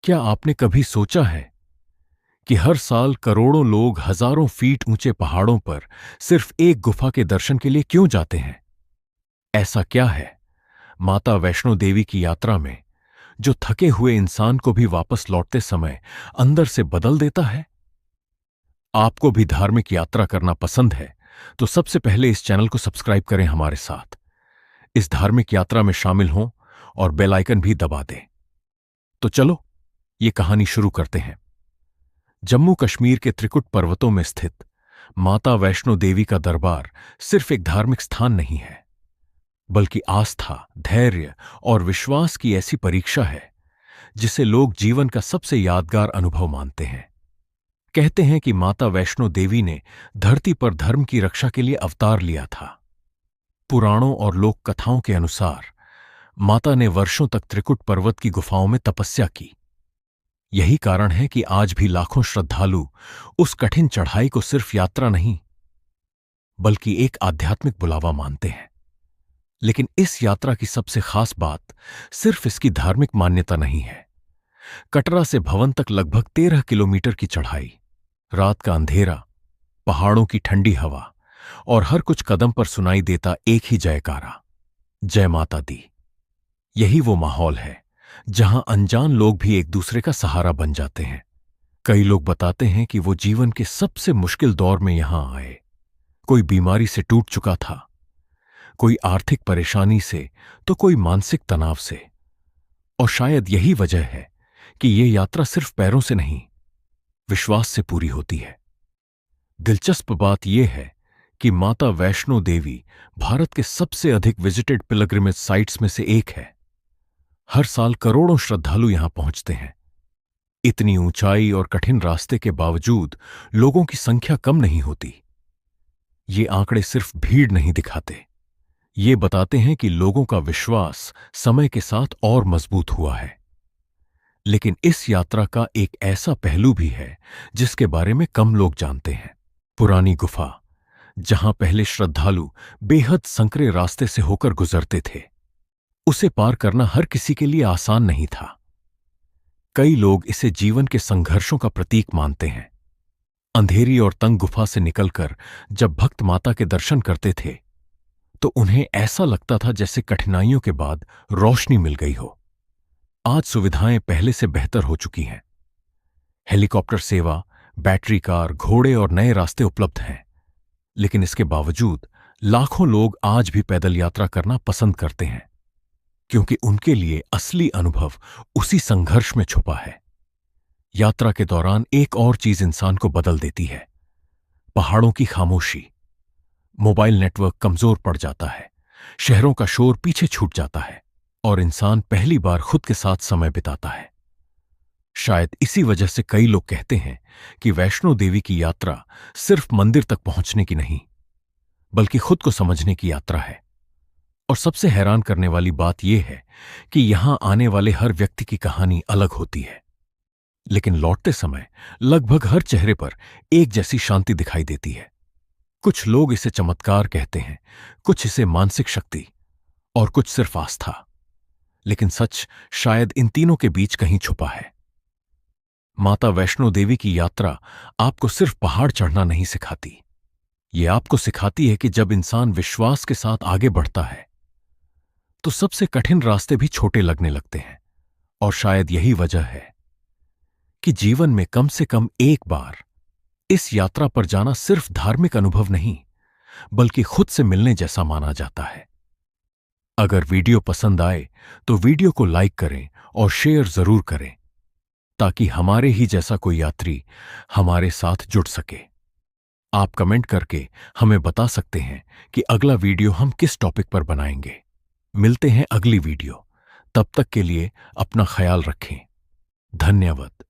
क्या आपने कभी सोचा है कि हर साल करोड़ों लोग हजारों फीट ऊंचे पहाड़ों पर सिर्फ एक गुफा के दर्शन के लिए क्यों जाते हैं? ऐसा क्या है माता वैष्णो देवी की यात्रा में जो थके हुए इंसान को भी वापस लौटते समय अंदर से बदल देता है? आपको भी धार्मिक यात्रा करना पसंद है तो सबसे पहले इस चैनल को सब्सक्राइब करें हमारे साथ। इस धार्मिक यात्रा में शामिल हों और बेल आइकन भी दबा दें। तो चलो ये कहानी शुरू करते हैं। जम्मू कश्मीर के त्रिकुट पर्वतों में स्थित माता वैष्णो देवी का दरबार सिर्फ एक धार्मिक स्थान नहीं है, बल्कि आस्था, धैर्य और विश्वास की ऐसी परीक्षा है जिसे लोग जीवन का सबसे यादगार अनुभव मानते हैं। कहते हैं कि माता वैष्णो देवी ने धरती पर धर्म की रक्षा के लिए अवतार लिया था। पुराणों और लोक कथाओं के अनुसार माता ने वर्षों तक त्रिकुट पर्वत की गुफाओं में तपस्या की। यही कारण है कि आज भी लाखों श्रद्धालु उस कठिन चढ़ाई को सिर्फ यात्रा नहीं बल्कि एक आध्यात्मिक बुलावा मानते हैं। लेकिन इस यात्रा की सबसे खास बात सिर्फ इसकी धार्मिक मान्यता नहीं है। कटरा से भवन तक लगभग 13 किलोमीटर की चढ़ाई, रात का अंधेरा, पहाड़ों की ठंडी हवा और हर कुछ कदम पर सुनाई देता एक ही जयकारा, जय माता दी। यही वो माहौल है जहां अनजान लोग भी एक दूसरे का सहारा बन जाते हैं। कई लोग बताते हैं कि वो जीवन के सबसे मुश्किल दौर में यहां आए। कोई बीमारी से टूट चुका था, कोई आर्थिक परेशानी से, तो कोई मानसिक तनाव से। और शायद यही वजह है कि ये यात्रा सिर्फ पैरों से नहीं, विश्वास से पूरी होती है। दिलचस्प बात यह है कि माता वैष्णो देवी भारत के सबसे अधिक विजिटेड पिलग्रिमेज साइट्स में से एक है। हर साल करोड़ों श्रद्धालु यहां पहुंचते हैं। इतनी ऊंचाई और कठिन रास्ते के बावजूद लोगों की संख्या कम नहीं होती। ये आंकड़े सिर्फ भीड़ नहीं दिखाते, ये बताते हैं कि लोगों का विश्वास समय के साथ और मजबूत हुआ है। लेकिन इस यात्रा का एक ऐसा पहलू भी है जिसके बारे में कम लोग जानते हैं। पुरानी गुफा, जहां पहले श्रद्धालु बेहद संकरे रास्ते से होकर गुजरते थे, उसे पार करना हर किसी के लिए आसान नहीं था। कई लोग इसे जीवन के संघर्षों का प्रतीक मानते हैं। अंधेरी और तंग गुफा से निकलकर जब भक्त माता के दर्शन करते थे तो उन्हें ऐसा लगता था जैसे कठिनाइयों के बाद रोशनी मिल गई हो। आज सुविधाएं पहले से बेहतर हो चुकी हैं। हेलीकॉप्टर सेवा, बैटरी कार, घोड़े और नए रास्ते उपलब्ध हैं। लेकिन इसके बावजूद लाखों लोग आज भी पैदल यात्रा करना पसंद करते हैं, क्योंकि उनके लिए असली अनुभव उसी संघर्ष में छुपा है। यात्रा के दौरान एक और चीज इंसान को बदल देती है, पहाड़ों की खामोशी। मोबाइल नेटवर्क कमजोर पड़ जाता है, शहरों का शोर पीछे छूट जाता है और इंसान पहली बार खुद के साथ समय बिताता है। शायद इसी वजह से कई लोग कहते हैं कि वैष्णो देवी की यात्रा सिर्फ मंदिर तक पहुंचने की नहीं, बल्कि खुद को समझने की यात्रा है। और सबसे हैरान करने वाली बात यह है कि यहां आने वाले हर व्यक्ति की कहानी अलग होती है, लेकिन लौटते समय लगभग हर चेहरे पर एक जैसी शांति दिखाई देती है। कुछ लोग इसे चमत्कार कहते हैं, कुछ इसे मानसिक शक्ति और कुछ सिर्फ आस्था। लेकिन सच शायद इन तीनों के बीच कहीं छुपा है। माता वैष्णो देवी की यात्रा आपको सिर्फ पहाड़ चढ़ना नहीं सिखाती, ये आपको सिखाती है कि जब इंसान विश्वास के साथ आगे बढ़ता है तो सबसे कठिन रास्ते भी छोटे लगने लगते हैं। और शायद यही वजह है कि जीवन में कम से कम एक बार इस यात्रा पर जाना सिर्फ धार्मिक अनुभव नहीं, बल्कि खुद से मिलने जैसा माना जाता है। अगर वीडियो पसंद आए तो वीडियो को लाइक करें और शेयर जरूर करें, ताकि हमारे ही जैसा कोई यात्री हमारे साथ जुड़ सके। आप कमेंट करके हमें बता सकते हैं कि अगला वीडियो हम किस टॉपिक पर बनाएंगे। मिलते हैं अगली वीडियो, तब तक के लिए अपना ख्याल रखें। धन्यवाद।